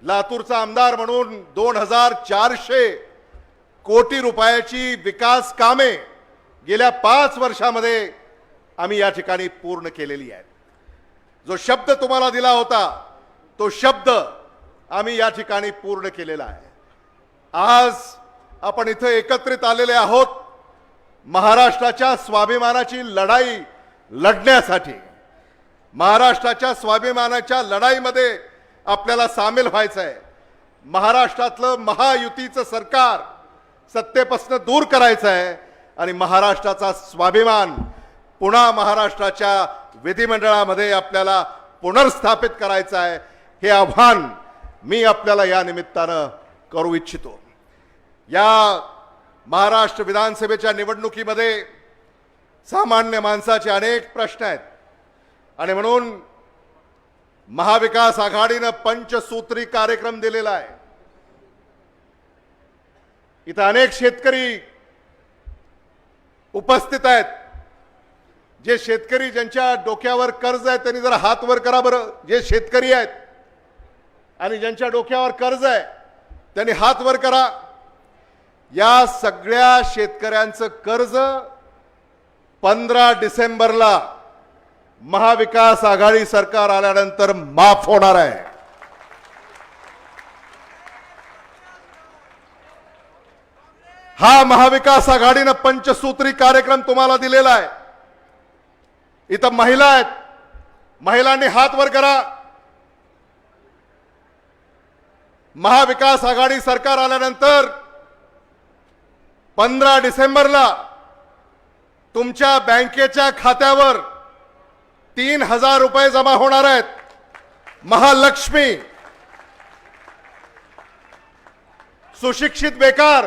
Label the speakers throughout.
Speaker 1: लातूरचा आमदार म्हणून 2400 कोटी रुपयाची विकास कामे गेल्या 5 वर्षामध्ये आम्ही या ठिकाणी पूर्ण केलेली आहेत। जो शब्द तुम्हाला दिला होता तो शब्द आम्ही या ठिकाणी पूर्ण केलेला आहे। आज आपण इथे एकत्रित आलेले आहोत महाराष्ट्राच्या स्वाभिमानाची लढाई लढण्यासाठी। महाराष्ट्राच्या स्वाभिमानाच्या लढाईमध्ये आपल्याला सामील व्हायचं आहे। महाराष्ट्रातलं महायुतीचं सरकार सत्तेपासून दूर करायचं आहे आणि महाराष्ट्राचा स्वाभिमान पुन्हा महाराष्ट्राच्या विधिमंडळामध्ये आपल्याला पुनर्स्थापित करायचं आहे। हे आव्हान मी आपल्याला या निमित्तानं करू इच्छितो। या महाराष्ट्र विधानसभेच्या निवडणुकीमध्ये सामान्य माणसाचे अनेक प्रश्न आहेत आणि म्हणून महाविकास आघाडीनं पंचसूत्री कार्यक्रम दिलेला आहे। इथं अनेक शेतकरी उपस्थित आहेत। जे शेतकरी ज्यांच्या डोक्यावर कर्ज आहे त्यांनी जरा हात वर करा बरं। जे शेतकरी आहेत आणि ज्यांच्या डोक्यावर कर्ज आहे त्यांनी हात वर करा। या सगळ्या शेतकऱ्यांचं कर्ज 15 डिसेंबरला महाविकास आघाडी सरकार आल्यानंतर माफ होणार आहे। हा महाविकास आघाडीनं पंचसूत्री कार्यक्रम तुम्हाला दिलेला आहे। इथं महिला आहेत, महिलांनी हात वर करा। महाविकास आघाडी सरकार आल्यानंतर 15 डिसेंबरला तुमच्या बँकेच्या खात्यावर 3000 रुपये जमा होणार आहेत। महालक्ष्मी, सुशिक्षित बेकार,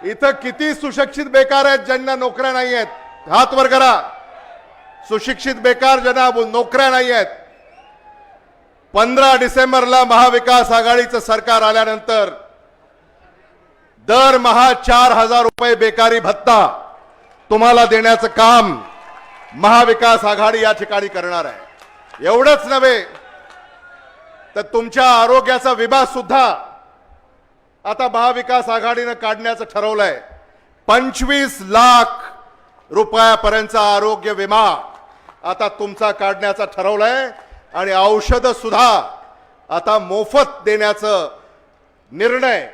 Speaker 1: इथं किती सुशिक्षित बेकार आहेत ज्यांना नोकऱ्या नाही आहेत? हात वर करा। सुशिक्षित बेकार ज्यांना नोकऱ्या नाही आहेत 15 डिसेंबरला महाविकास आघाडीचं सरकार आल्यानंतर दरमहा 4000 रुपये बेकारी भत्ता तुम्हाला देण्याचं काम महाविकास आघाडी या ठिकाणी करणार आहे। एवढंच नव्हे तर तुमच्या आरोग्याचा विमा सुद्धा आता महाविकास आघाडीनं काढण्याचं ठरवलंय। 25 लाख रुपयापर्यंतचा आरोग्य विमा आता तुमचा काढण्याचा ठरवलंय आणि औषध सुद्धा आता मोफत देण्याचा निर्णय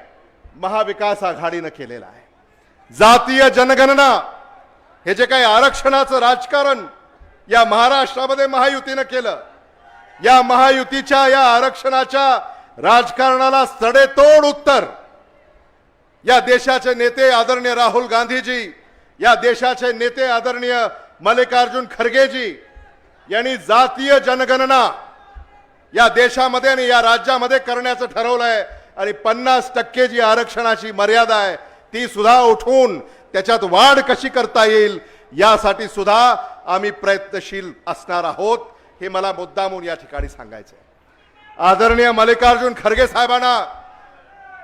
Speaker 1: महाविकास आघाडीनं केलेला आहे। जातीय जनगणना हे जे काही आरक्षणाचं राजकारण या महाराष्ट्रामध्ये महायुतीनं केलं, या महायुतीच्या या आरक्षणाच्या राजकारणाला सडेतोड उत्तर या देशाचे नेते आदरणीय राहुल गांधीजी, या देशाचे नेते आदरणीय मल्लिकार्जुन खरगेजी यांनी जातीय जनगणना या देशामध्ये आणि या राज्यामध्ये करण्याचं ठरवलंय आणि 50% जी आरक्षणाची मर्यादा आहे ती सुद्धा उठवून त्याच्यात वाढ कशी करता येईल यासाठी सुद्धा आम्ही प्रयत्नशील असणार आहोत। हे मला मुद्दामून या ठिकाणी सांगायचं आहे। आदरणीय मल्लिकार्जुन खरगे साहेबांना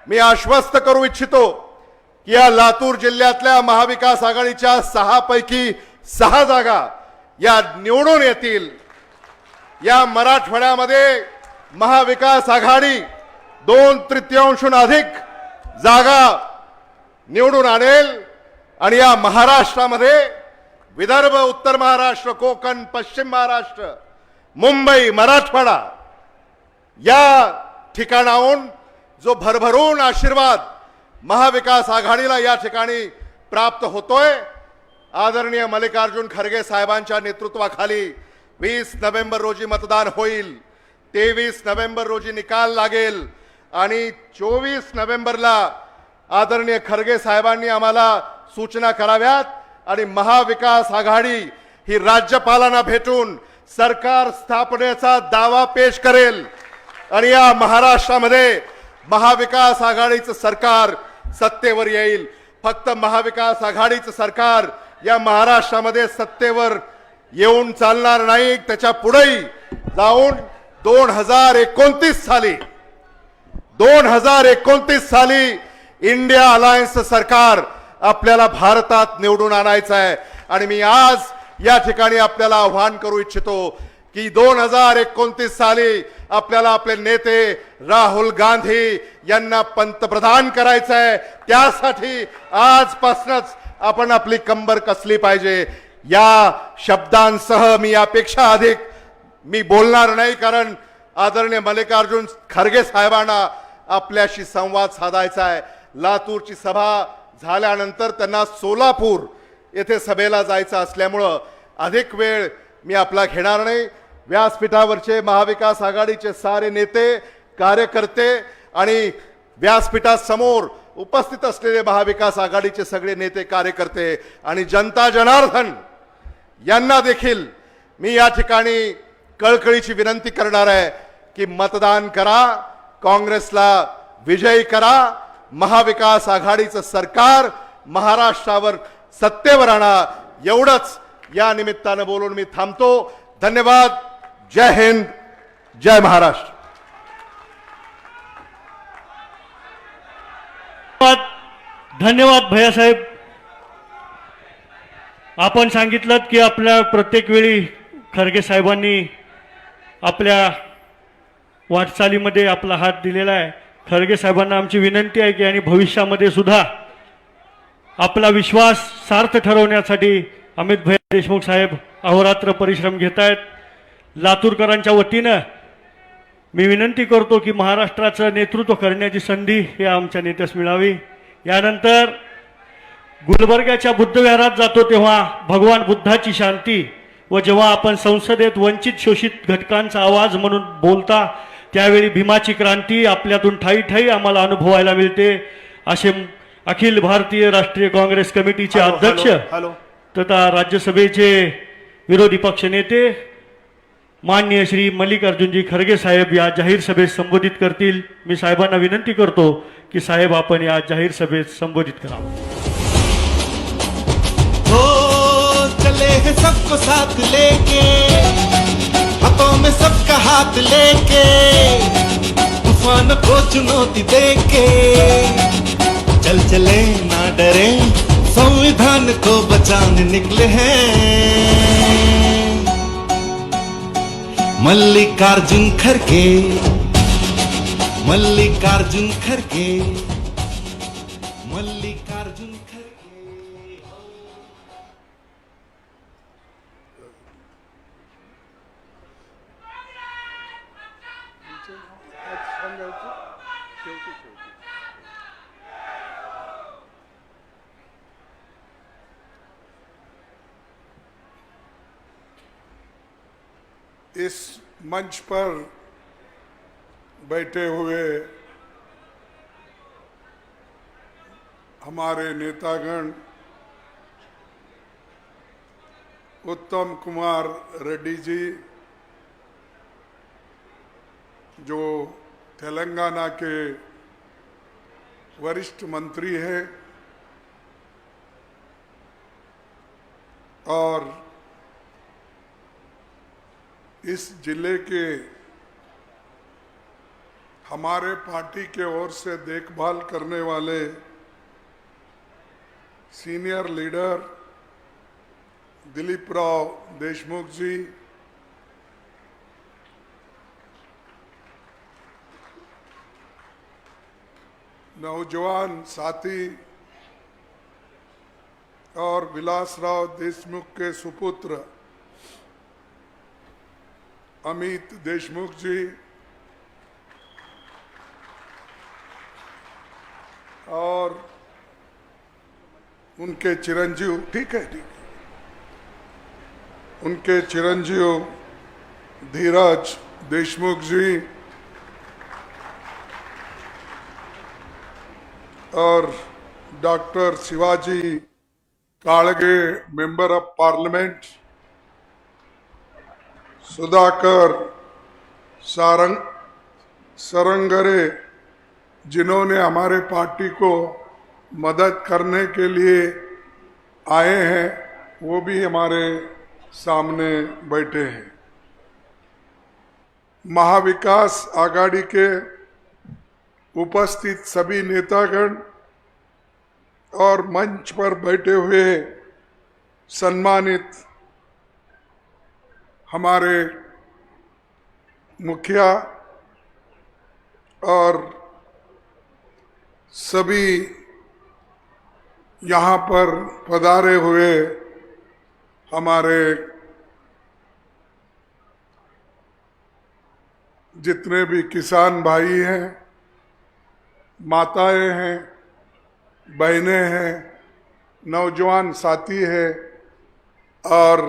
Speaker 1: मी आश्वस्त करू इच्छितो की या लातूर जिल्ह्यातल्या महाविकास आघाडीच्या 6 पैकी 6 जागा या निवडून येतील। या मराठवाड्यामध्ये महाविकास आघाडी 2/3 अधिक जागा निवडून आणेल आणि या महाराष्ट्रामध्ये विदर्भ, उत्तर महाराष्ट्र, कोकण, पश्चिम महाराष्ट्र, मुंबई, मराठवाडा या ठिकाणाहून जो भरभरून आशीर्वाद महाविकास आघाडीला या ठिकाणी प्राप्त होतोय, आदरणीय मल्लिकार्जुन खरगे साहेबांच्या नेतृत्वाखाली 20 नोव्हेंबर रोजी मतदान होईल, 23 नोव्हेंबर रोजी निकाल लागेल आणि 24 नोव्हेंबरला आदरणीय खरगे साहेबांनी आम्हाला सूचना कराव्यात आणि महाविकास आघाडी ही राज्यपालांना भेटून सरकार स्थापनेचा दावा पेश करेल आणि या महाराष्ट्रामध्ये महाविकास आघाडीचं सरकार सत्तेवर येईल। फक्त महाविकास आघाडीचं सरकार या महाराष्ट्रामध्ये सत्तेवर येऊन चालणार नाही, त्याच्या पुढेही जाऊन 2029 साली इंडिया अलायन्स सरकार आपल्याला भारतात निवडून आणायचं आहे आणि मी आज या ठिकाणी आपल्याला आव्हान करू इच्छितो की 2029 साली आपल्याला आपले नेते राहुल गांधी यांना पंतप्रधान करायचं आहे. त्यासाठी आजपासूनच आपण आपली कंबर कसली पाहिजे. या शब्दांसह मी यापेक्षा अधिक मी बोलणार नाही, कारण आदरणीय मल्लिकार्जुन खरगे साहेबांना आपल्याशी संवाद साधायचा आहे. लातूरची सभा झाल्यानंतर त्यांना सोलापूर येथे सभेला जायचं असल्यामुळं अधिक वेळ मी आपला घेणार नाही. व्यासपीठावरचे महाविकास आघाडीचे सारे नेते, कार्यकर्ते आणि व्यासपीठासमोर उपस्थित असलेले महाविकास आघाडीचे सगळे नेते, कार्यकर्ते आणि जनता जनार्दन यांना देखील मी या ठिकाणी कळकळीची विनंती करणार आहे की मतदान करा, काँग्रेसला विजयी करा, महाविकास आघाडीचं सरकार महाराष्ट्रावर सत्तेवर आणा. एवढंच या निमित्तानं बोलून मी थांबतो. धन्यवाद. जय हिंद, जय महाराष्ट्र.
Speaker 2: धन्यवाद भैयासाहेब. आपण सांगितलं की आपल्या प्रत्येक वेळी खरगे साहेबांनी आपल्या वाटचालीमध्ये आपला हात दिलेला आहे. खरगे साहेबांना आमची विनंती आहे की आणि भविष्यामध्ये सुद्धा आपला विश्वास सार्थ ठरवण्यासाठी अमित भैया देशमुख साहेब अहोरात्र परिश्रम घेत आहेत. लातूरकरांच्या वतीनं मी विनंती करतो की महाराष्ट्राचं नेतृत्व करण्याची संधी हे आमच्या नेत्यास मिळावी. यानंतर गुलबर्ग्याच्या बुद्धविहारात जातो तेव्हा भगवान बुद्धाची शांती, व जेव्हा आपण संसदेत वंचित शोषित घटकांचा आवाज म्हणून बोलता त्यावेळी भीमाची क्रांती आपल्यातून ठाई ठाई आम्हाला अनुभवायला मिळते. असे अखिल भारतीय राष्ट्रीय काँग्रेस कमिटीचे अध्यक्ष तथा राज्यसभेचे विरोधी पक्ष नेते माननीय श्री मल्लिकार्जुनजी खरगे साहेब या जाहीर सभेत संबोधित करतील. मी साहेबांना विनंती करतो की साहेब आपण या जाहीर सभेत संबोधित करा.
Speaker 3: हो चले हैं सबको साथ लेके, हाथों में सबका हाथ लेके, तूफान को चुनौती देके, चल चले ना डरे, संविधान को बचाने निकले हैं. मल्लिकार्जुन खरगे, मल्लिकार्जुन खरगे, मल्लिकार्जुन खरगे.
Speaker 4: इस मंच पर बैठे हुए हमारे नेतागण, उत्तम कुमार रेड्डी जी जो तेलंगाना के वरिष्ठ मंत्री हैं, और इस जिले के हमारे पार्टी के ओर से देखभाल करने वाले सीनियर लीडर दिलीप राव देशमुख जी, नौजवान साथी और विलासराव देशमुख के सुपुत्र अमित देशमुख जी, और उनके चिरंजीव, ठीक है, उनके चिरंजीव धीरज देशमुख जी, और doctor Shivaji Kalge, member of parliament, Sudhakar Sarangare, जिन्होंने हमारे पार्टी को मदद करने के लिए आए हैं, वो भी हमारे सामने बैठे हैं. महाविकास आघाड़ी के उपस्थित सभी नेतागण और मंच पर बैठे हुए सम्मानित हमारे मुखिया और सभी यहाँ पर पधारे हुए हमारे जितने भी किसान भाई हैं, माताएं हैं, बहनें हैं, नौजवान साथी हैं और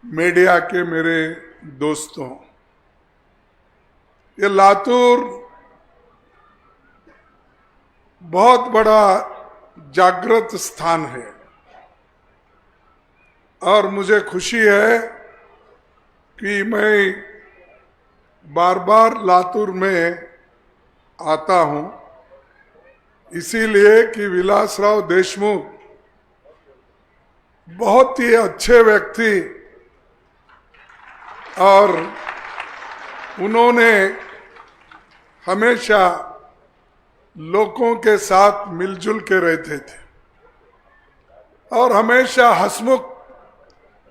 Speaker 4: मीडिया के मेरे दोस्तों, ये लातूर बहुत बड़ा जागृत स्थान है और मुझे खुशी है कि मैं बार बार लातूर में आता हूं, इसीलिए कि विलासराव देशमुख बहुत ही अच्छे व्यक्ति और उन्होंने हमेशा लोगों के साथ मिलजुल के रहते थे और हमेशा हंसमुख,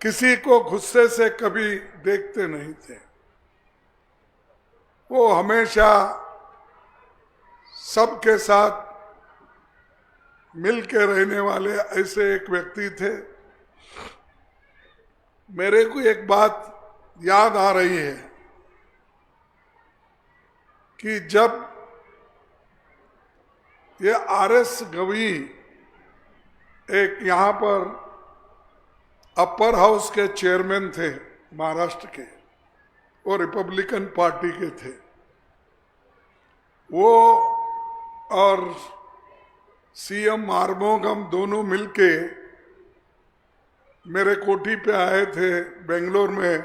Speaker 4: किसी को गुस्से से कभी देखते नहीं थे। वो हमेशा सबके साथ मिल के रहने वाले ऐसे एक व्यक्ति थे। मेरे को एक बात याद आ रही है कि जब ये आरएस गवी एक यहाँ पर अपर हाउस के चेयरमैन थे महाराष्ट्र के, वो रिपब्लिकन पार्टी के थे, वो और सीएम आर्मोगम दोनों मिलके मेरे कोठी पे आए थे बेंगलोर में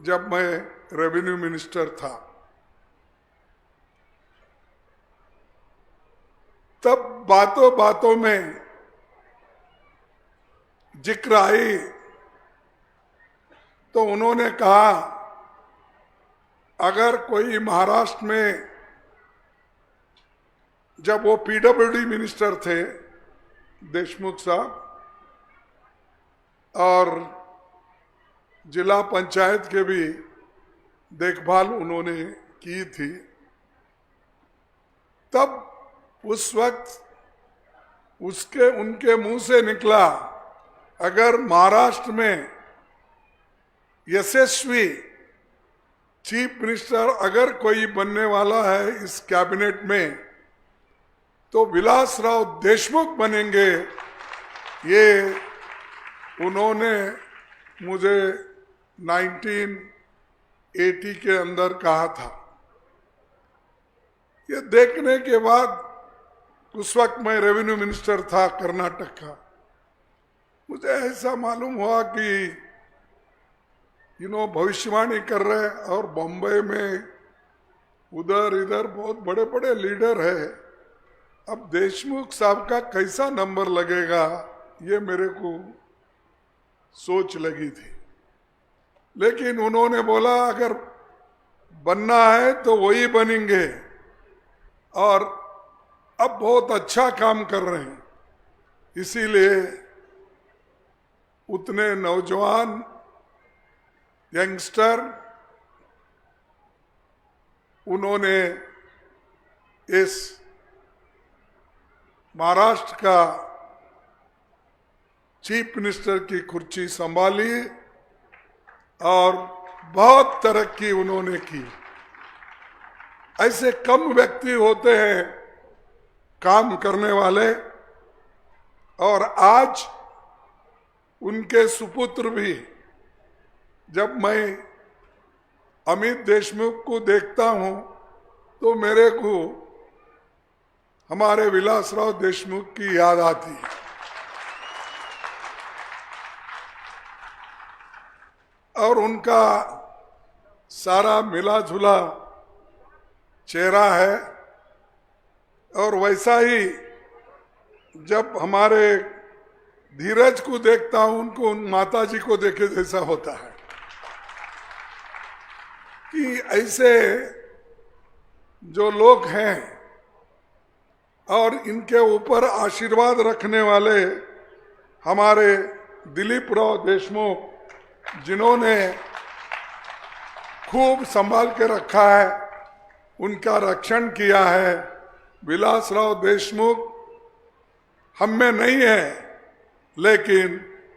Speaker 4: जब मैं रेवेन्यू मिनिस्टर था। तब बातों बातों में जिक्र आई तो उन्होंने कहा अगर कोई महाराष्ट्र में, जब वो पीडब्ल्यूडी मिनिस्टर थे देशमुख साहब और जिला पंचायत के भी देखभाल उन्होंने की थी, तब उस वक्त उनके मुंह से निकला अगर महाराष्ट्र में यशस्वी चीफ मिनिस्टर अगर कोई बनने वाला है इस कैबिनेट में तो विलासराव देशमुख बनेंगे। ये उन्होंने मुझे 1980 के अंदर कहा था। ये देखने के बाद उस वक्त मैं रेवेन्यू मिनिस्टर था कर्नाटक का, मुझे ऐसा मालूम हुआ कि भविष्यवाणी कर रहे और बॉम्बे में उधर इधर बहुत बड़े बड़े लीडर है, अब देशमुख साहब का कैसा नंबर लगेगा, ये मेरे को सोच लगी थी। लेकिन उन्होंने बोला अगर बनना है तो वही बनेंगे और अब बहुत अच्छा काम कर रहे हैं, इसीलिए उतने नौजवान यंगस्टर उन्होंने इस महाराष्ट्र का चीफ मिनिस्टर की कुर्सी संभाली और बहुत तरक्की उन्होंने की। ऐसे कम व्यक्ति होते हैं काम करने वाले और आज उनके सुपुत्र भी, जब मैं अमित देशमुख को देखता हूं तो मेरे को हमारे विलासराव देशमुख की याद आती है। और उनका सारा मिला जुला चेहरा है और वैसा ही जब हमारे धीरज को देखता हूं उनको उन माता जी को देखे जैसा होता है कि ऐसे जो लोग हैं और इनके ऊपर आशीर्वाद रखने वाले हमारे दिलीप राव देशमुख, जिन्होंने खूब संभाल के रखा है उनका रक्षण किया है। विलासराव देशमुख हम में नहीं है, लेकिन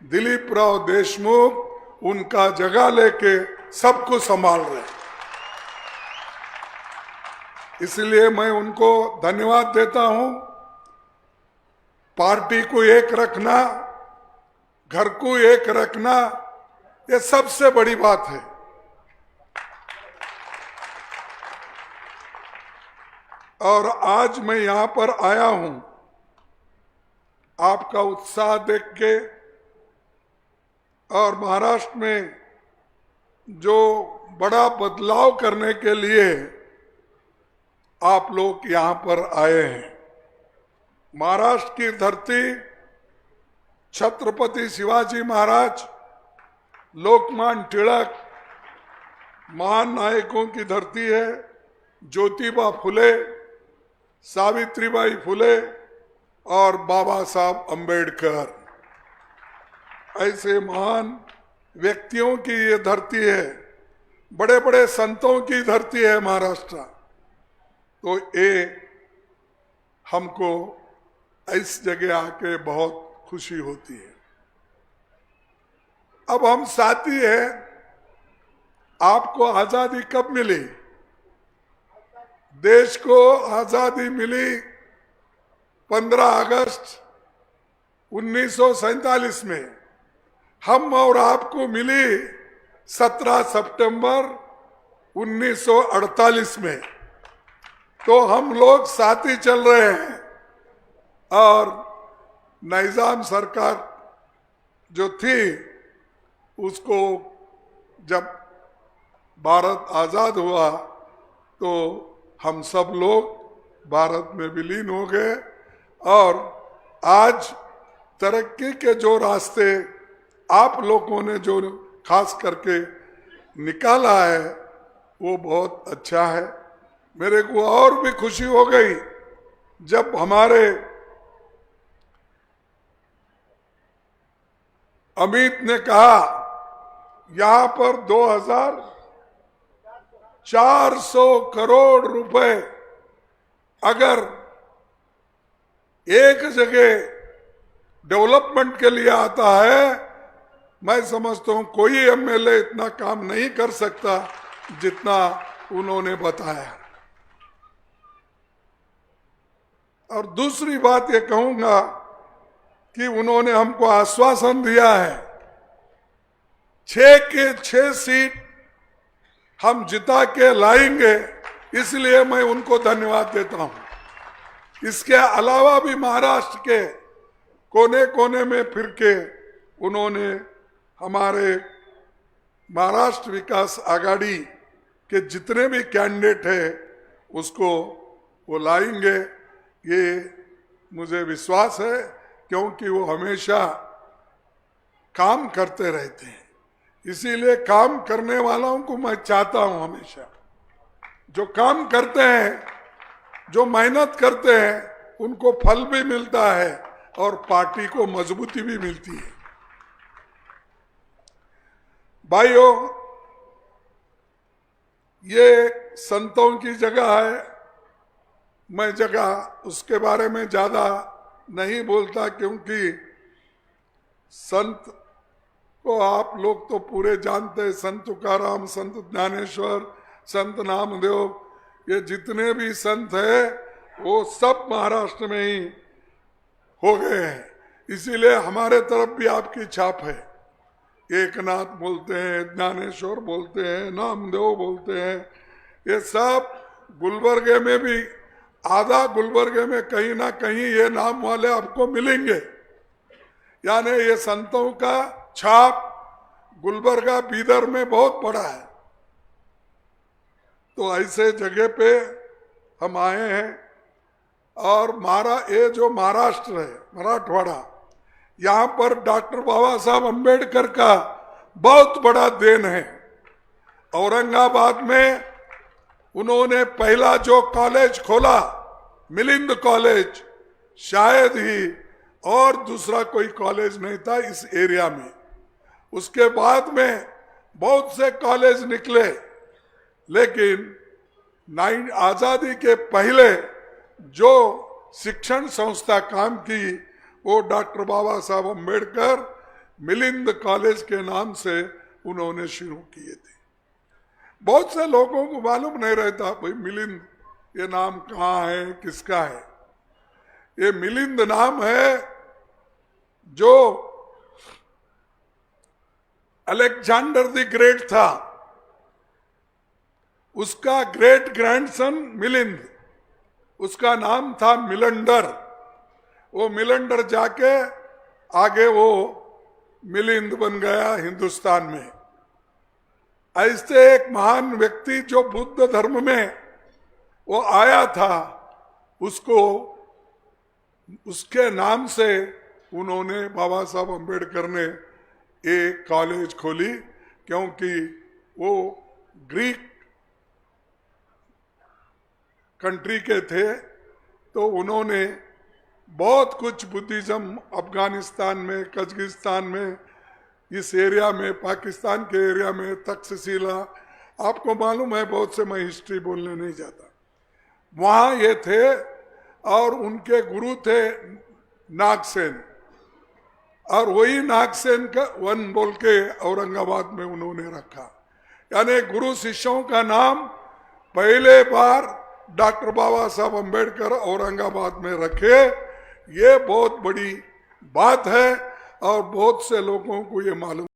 Speaker 4: दिलीप राव देशमुख उनका जगह लेके सबको संभाल रहे हैं। इसलिए मैं उनको धन्यवाद देता हूं। पार्टी को एक रखना, घर को एक रखना, ये सबसे बड़ी बात है। और आज मैं यहां पर आया हूं आपका उत्साह देख के, और महाराष्ट्र में जो बड़ा बदलाव करने के लिए आप लोग यहां पर आए हैं। महाराष्ट्र की धरती छत्रपति शिवाजी महाराज, लोकमान्य तिलक, महान नायकों की धरती है। ज्योतिबा फुले, सावित्रीबाई फुले और बाबा साहब अंबेडकर, ऐसे महान व्यक्तियों की ये धरती है। बड़े बड़े संतों की धरती है महाराष्ट्र। तो ये हमको इस जगह आके बहुत खुशी होती है। अब हम साथी हैं। आपको आजादी कब मिली? देश को आजादी मिली 15 अगस्त 1947 में। हम और आपको मिली 17 सितंबर 1948 में। तो हम लोग साथ ही चल रहे हैं। और निजाम सरकार जो थी, उसको जब भारत आजाद हुआ तो हम सब लोग भारत में विलीन हो गए। और आज तरक्की के जो रास्ते आप लोगों ने जो खास करके निकाला है, वो बहुत अच्छा है। मेरे को और भी खुशी हो गई जब हमारे अमित ने कहा यहां पर 2400 करोड़ रुपए अगर एक जगह डेवलपमेंट के लिए आता है, मैं समझता हूं कोई एमएलए इतना काम नहीं कर सकता जितना उन्होंने बताया। और दूसरी बात ये कहूंगा कि उन्होंने हमको आश्वासन दिया है 6 के 6 सीट हम जिता के लाएंगे। इसलिए मैं उनको धन्यवाद देता हूं। इसके अलावा भी महाराष्ट्र के कोने कोने में फिर के उन्होंने हमारे महाराष्ट्र विकास आघाड़ी के जितने भी कैंडिडेट हैं उसको वो लाएंगे, ये मुझे विश्वास है, क्योंकि वो हमेशा काम करते रहते हैं। इसीलिए काम करने वालों को मैं चाहता हूं, हमेशा जो काम करते हैं, जो मेहनत करते हैं, उनको फल भी मिलता है और पार्टी को मजबूती भी मिलती है। भाइयों, ये संतों की जगह है। मैं जगह उसके बारे में ज्यादा नहीं बोलता, क्योंकि संत को आप लोग तो पूरे जानते हैं। संत तुकाराम, संत ज्ञानेश्वर, संत नामदेव, ये जितने भी संत हैं वो सब महाराष्ट्र में ही हो गए हैं। इसीलिए हमारे तरफ भी आपकी छाप है। एकनाथ बोलते हैं, ज्ञानेश्वर बोलते हैं, नामदेव बोलते हैं। ये सब गुलबर्गे में भी, आधा गुलबर्गे में कहीं ना कहीं ये नाम वाले आपको मिलेंगे। यानी ये संतों का छाप गुलबर्गा, बीदर में बहुत बड़ा है। तो ऐसे जगह पे हम आए हैं। और ये जो महाराष्ट्र है, मराठवाड़ा, यहाँ पर डॉक्टर बाबा साहब अंबेडकर का बहुत बड़ा देन है। औरंगाबाद में उन्होंने पहला जो कॉलेज खोला, मिलिंद कॉलेज, शायद ही और दूसरा कोई कॉलेज नहीं था इस एरिया में। उसके बाद में बहुत से कॉलेज निकले, लेकिन आजादी के पहले जो शिक्षण संस्था काम की वो डॉक्टर बाबा साहब अम्बेडकर मिलिंद कॉलेज के नाम से उन्होंने शुरू किए थे। बहुत से लोगों को मालूम नहीं रहता भाई मिलिंद ये नाम कहाँ है, किसका है। ये मिलिंद नाम है जो अलेक्जेंडर द ग्रेट था, उसका ग्रेट ग्रैंडसन मिलिंद, उसका नाम था मिलंडर। वो मिलंडर जाके आगे वो मिलिंद बन गया हिंदुस्तान में। ऐसे एक महान व्यक्ति जो बुद्ध धर्म में वो आया था, उसको उसके नाम से उन्होंने बाबा साहब अम्बेडकर ने एक कॉलेज खोली, क्योंकि वो ग्रीक कंट्री के थे। तो उन्होंने बहुत कुछ बुद्धिज्म अफगानिस्तान में, कजाकिस्तान में, इस एरिया में, पाकिस्तान के एरिया में, तक्षशिला, आपको मालूम है, बहुत से मैं हिस्ट्री बोलने नहीं जाता, वहाँ ये थे। और उनके गुरु थे नागसेन, और वही नागसेन का वन बोल के औरंगाबाद में उन्होंने रखा। यानी गुरु शिष्यों का नाम पहले बार डॉक्टर बाबा साहब अम्बेडकर औरंगाबाद में रखे। ये बहुत बड़ी बात है और बहुत से लोगों को ये मालूम